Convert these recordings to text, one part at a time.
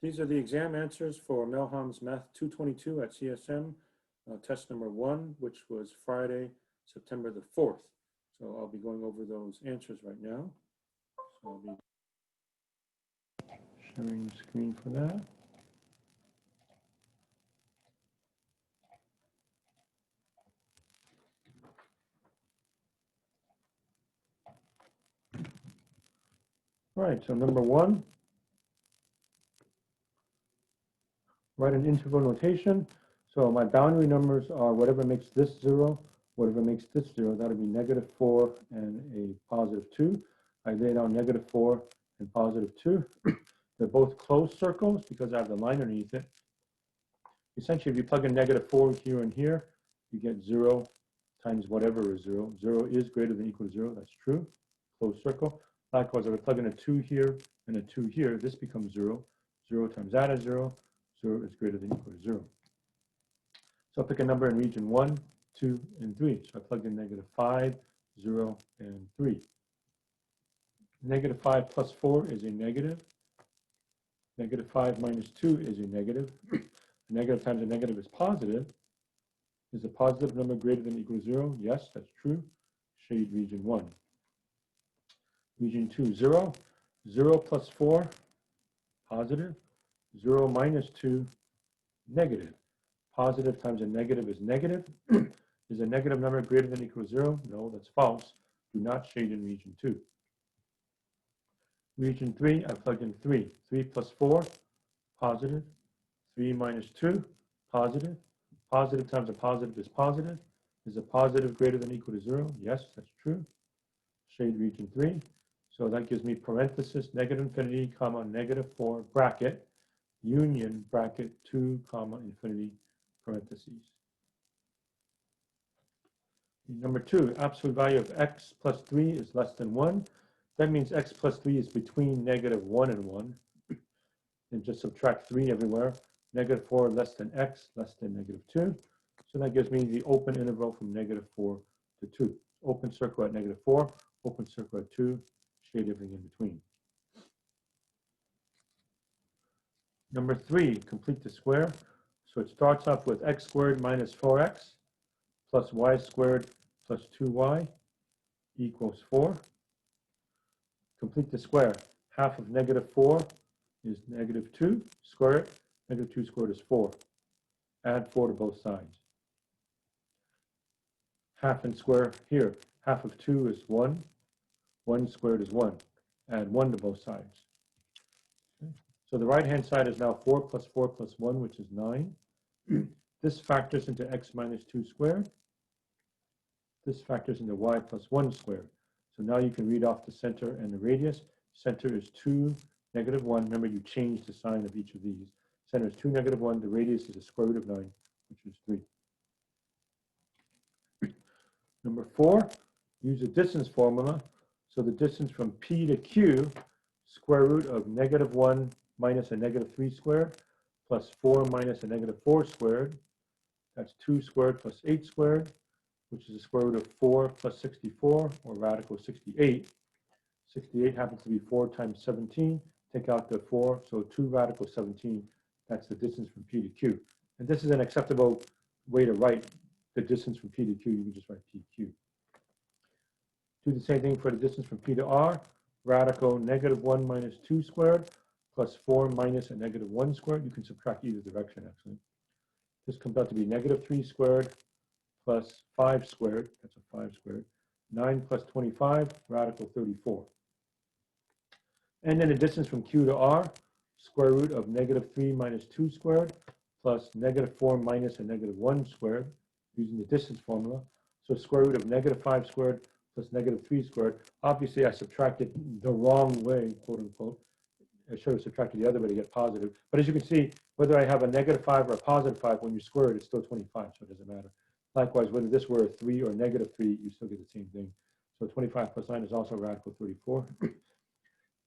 These are the exam answers for Melham's Math 222 at CSM, test number 1, which was Friday, September the 4th. So I'll be going over those answers right now. So I'll be sharing the screen for that. All right, so number 1, write an interval notation. So my boundary numbers are whatever makes this 0, whatever makes this 0. That'll be -4 and a +2. I lay down -4 and +2. They're both closed circles because I have the line underneath it. Essentially, if you plug in -4 here and here, you get 0 times whatever is 0. 0 is greater than or equal to 0. That's true. Closed circle. Likewise, if I plug in a 2 here and a 2 here, this becomes 0. 0 times that is 0. 0 is greater than or equal to 0. So I'll pick a number in region 1, 2, and 3. So I plug in -5, 0, and 3. -5 plus 4 is a negative. -5 minus 2 is a negative. A negative times a negative is positive. Is a positive number greater than or equal to 0? Yes, that's true. Shade region 1. Region 2, 0. 0 plus 4, positive. 0 minus 2, negative. Positive times a negative is negative. Is a negative number greater than or equal to 0? No, that's false. Do not shade in region 2. Region 3, I plugged in 3. 3 plus 4, positive. 3 minus 2, positive. Positive times a positive is positive. Is a positive greater than or equal to 0? Yes, that's true. Shade region 3. So that gives me parenthesis, -infinity, comma, -4, bracket, union, bracket, 2, comma, infinity, parentheses. Number 2, absolute value of x plus 3 is less than 1. That means x plus 3 is between -1 and 1. And just subtract 3 everywhere. -4 less than x, less than -2. So that gives me the open interval from -4 to 2. Open circle at -4, open circle at 2, shade everything in between. Number 3, complete the square. So it starts off with x squared minus 4x plus y squared plus 2y equals 4. Complete the square. Half of -4 is -2. Square it. -2 squared is 4. Add 4 to both sides. Half and square here. Half of 2 is 1. 1 squared is 1. Add 1 to both sides. Okay. So the right-hand side is now 4 plus 4 plus 1, which is 9. This factors into x minus 2 squared. This factors into y plus 1 squared. So now you can read off the center and the radius. Center is 2, -1. Remember, you change the sign of each of these. Center is 2, -1. The radius is the square root of 9, which is 3. Number 4, use the distance formula. So the distance from P to Q, square root of -1 minus a -3 squared, plus 4 minus a -4 squared. That's 2 squared plus 8 squared, which is the square root of 4 plus 64, or radical 68. 68 happens to be 4 times 17. Take out the 4, so 2 radical 17. That's the distance from P to Q. And this is an acceptable way to write the distance from P to Q. You can just write PQ. Do the same thing for the distance from P to R. Radical -1 minus 2 squared plus 4 minus a -1 squared. You can subtract either direction, actually. This comes out to be -3 squared plus 5 squared. That's a 5 squared. 9 plus 25, radical 34. And then the distance from Q to R, square root of -3 minus 2 squared plus -4 minus a -1 squared, using the distance formula. So square root of -5 squared plus -3 squared. Obviously, I subtracted the wrong way, quote unquote. I should have subtracted the other way to get positive. But as you can see, whether I have a -5 or a +5, when you square it, it's still 25, so it doesn't matter. Likewise, whether this were a 3 or -3, you still get the same thing. So 25 plus 9 is also radical 34.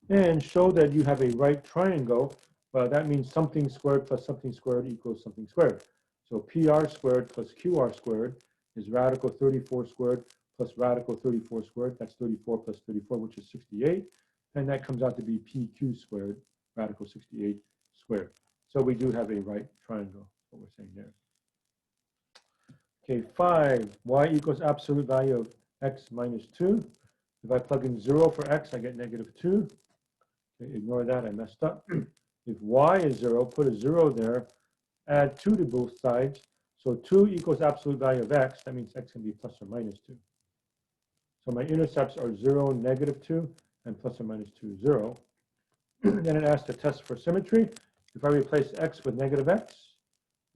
And show that you have a right triangle. Well, that means something squared plus something squared equals something squared. So PR squared plus QR squared is radical 34 squared plus radical 34 squared. That's 34 plus 34, which is 68. And that comes out to be PQ squared, radical 68. squared. So we do have a right triangle, what we're saying there. Okay, 5, y equals absolute value of x minus 2. If I plug in 0 for x, I get negative 2. Okay, ignore that, I messed up. If y is 0, put a 0 there, add 2 to both sides. So 2 equals absolute value of x. That means x can be plus or minus 2. So my intercepts are 0, negative 2, and plus or minus 2, 0. Then it asks to test for symmetry. If I replace x with negative x,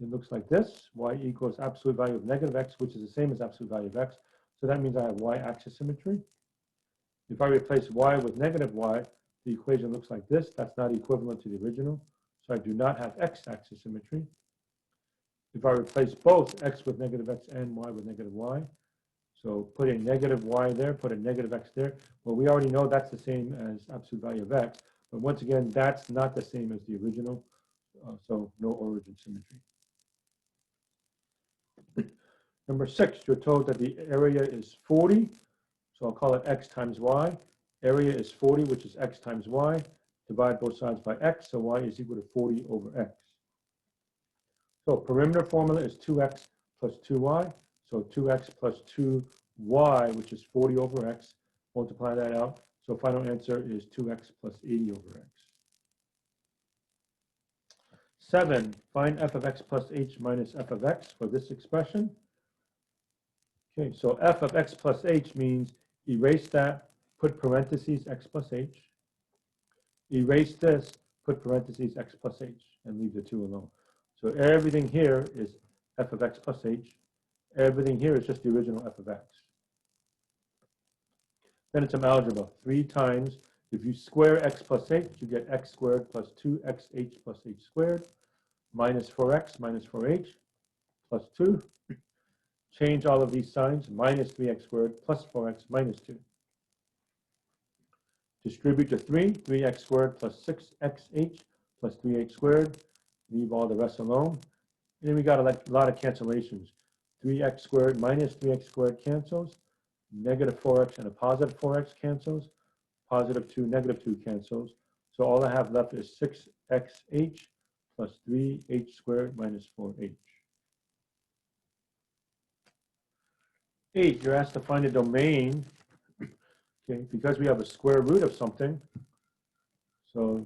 it looks like this. Y equals absolute value of negative x, which is the same as absolute value of x. So that means I have y-axis symmetry. If I replace y with negative y, the equation looks like this. That's not equivalent to the original. So I do not have x-axis symmetry. If I replace both x with negative x and y with negative y, so put a negative y there, put a negative x there. Well, we already know that's the same as absolute value of x. But once again, that's not the same as the original. So no origin symmetry. Number 6, you're told that the area is 40. So I'll call it x times y. Area is 40, which is x times y. Divide both sides by x, so y is equal to 40 over x. So perimeter formula is 2x plus 2y. So 2x plus 2y, which is 40 over x. Multiply that out. So final answer is 2x plus 80 over x. 7, find f of x plus h minus f of x for this expression. Okay, so f of x plus h means erase that, put parentheses x plus h. Erase this, put parentheses x plus h, and leave the 2 alone. So everything here is f of x plus h. Everything here is just the original f of x. Then it's some algebra. 3 times, if you square x plus h, you get x squared plus 2xh plus h squared, minus 4x minus 4h plus 2. Change all of these signs, minus 3x squared plus 4x minus 2. Distribute to 3, 3x squared plus 6xh plus 3h squared. Leave all the rest alone. And then we got a lot of cancellations. 3x squared minus 3x squared cancels. Negative 4x and a positive 4x cancels. Positive 2, negative 2 cancels. So all I have left is 6xh plus 3h squared minus 4h. 8, you're asked to find a domain. Okay, because we have a square root of something. So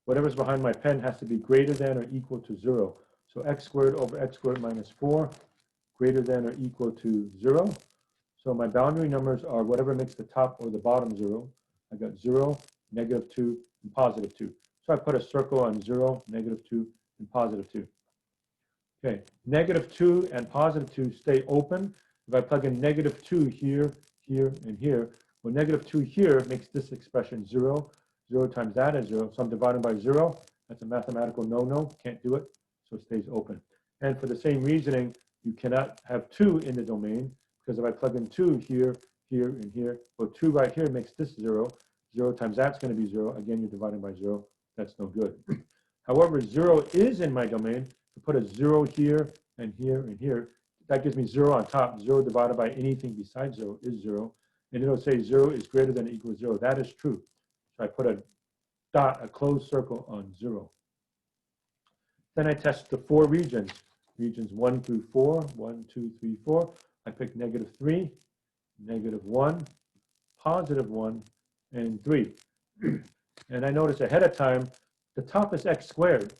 whatever's behind my pen has to be greater than or equal to 0. So x squared over x squared minus 4 greater than or equal to 0. So my boundary numbers are whatever makes the top or the bottom 0. I got 0, negative 2, and positive 2. So I put a circle on 0, negative 2, and positive 2. Okay, negative 2 and positive 2 stay open. If I plug in negative 2 here, here, and here, well, negative 2 here makes this expression 0. 0 times that is 0. So I'm dividing by 0. That's a mathematical no-no. Can't do it. So it stays open. And for the same reasoning, you cannot have 2 in the domain, because if I plug in 2 here, here, and here, well, 2 right here makes this 0. 0 times that's going to be 0. Again, you're dividing by 0. That's no good. However, 0 is in my domain. To put a 0 here, and here, and here, that gives me 0 on top. 0 divided by anything besides 0 is 0. And it'll say 0 is greater than or equal to 0. That is true. So I put a dot, a closed circle on 0. Then I test the 4 regions. Regions 1 through 4, 1, 2, 3, 4. I pick negative 3, negative 1, positive 1, and 3. And I notice ahead of time, the top is x squared.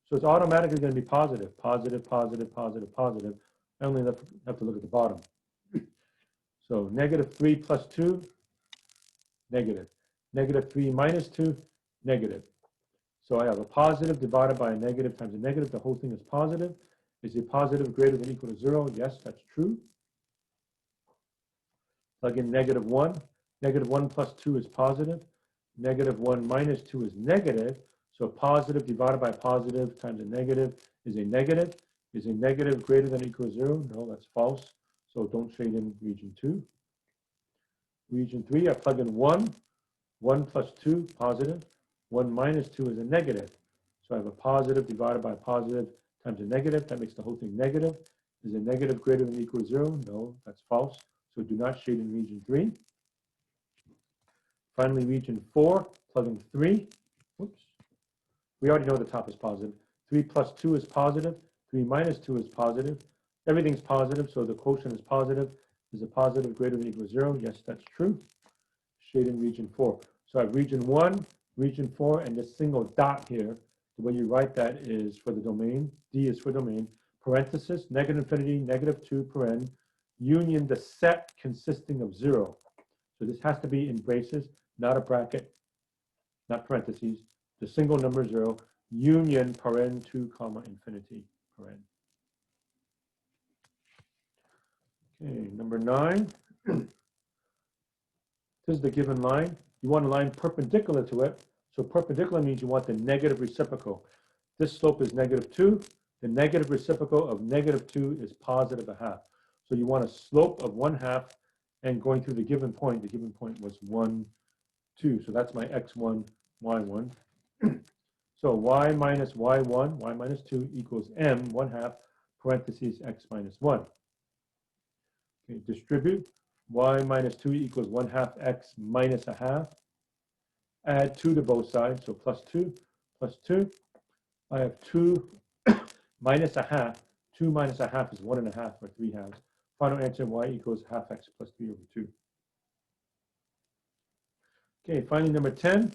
So it's automatically going to be positive, positive, positive, positive, positive. I only have to look at the bottom. So negative 3 plus 2, negative. Negative 3 minus 2, negative. So I have a positive divided by a negative times a negative. The whole thing is positive. Is a positive greater than or equal to 0? Yes, that's true. Plug in negative 1. Negative 1 plus 2 is positive. Negative 1 minus 2 is negative. So positive divided by positive times a negative is a negative. Is a negative greater than or equal to 0? No, that's false. So don't shade in region 2. Region 3, I plug in 1. 1 plus 2, positive. 1 minus 2 is a negative. So I have a positive divided by positive times a negative. That makes the whole thing negative. Is a negative greater than or equal to 0? No, that's false. So do not shade in region 3. Finally, region 4, plug in 3. Whoops. We already know the top is positive. 3 plus 2 is positive. 3 minus 2 is positive. Everything's positive, so the quotient is positive. Is a positive greater than or equal to 0? Yes, that's true. Shade in region 4. So I have region 1, region 4, and this single dot here. The way you write that is for the domain. D is for domain. Parenthesis, negative infinity, negative 2, paren, union the set consisting of 0. So this has to be in braces, not a bracket, not parentheses. The single number 0, union paren 2 comma infinity paren. Okay, number 9. This is the given line. You want a line perpendicular to it. So perpendicular means you want the negative reciprocal. This slope is negative 2. The negative reciprocal of negative 2 is positive 1/2. So you want a slope of 1/2, and going through the given point was 1, 2. So that's my x1, y1. So y minus y1, y minus 2 equals m 1/2 parentheses x minus 1. Okay, distribute. Y minus 2 equals 1/2 x minus 1/2. Add 2 to both sides, so plus 2, plus 2. I have 2 minus 1/2. 2 minus 1/2 is 1.5 or 3/2. Final answer, y equals 1/2 x plus 3 over 2. Okay, finally number 10.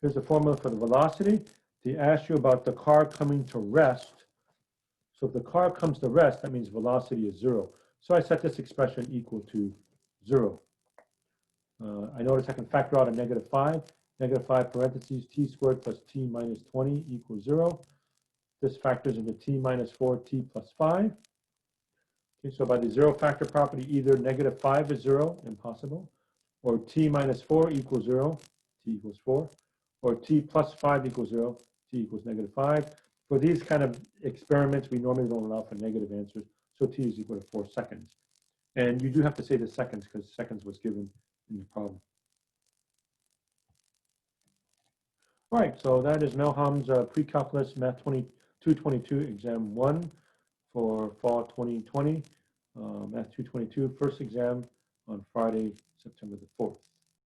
Here's the formula for the velocity. They ask you about the car coming to rest. So if the car comes to rest, that means velocity is 0. So I set this expression equal to 0. I notice I can factor out a negative 5. Negative 5 parentheses t squared plus t minus 20 equals 0. This factors into t minus 4, t plus 5. Okay, so by the 0 factor property, either negative 5 is 0, impossible, or t minus 4 equals 0, t equals 4, or t plus 5 equals 0, t equals negative 5. For these kind of experiments, we normally don't allow for negative answers, so t is equal to 4 seconds. And you do have to say the seconds because seconds was given in the problem. All right, so that is Melham's pre-calculus math 222 exam 1 for fall 2020. Math 222 first exam on Friday, September the 4th.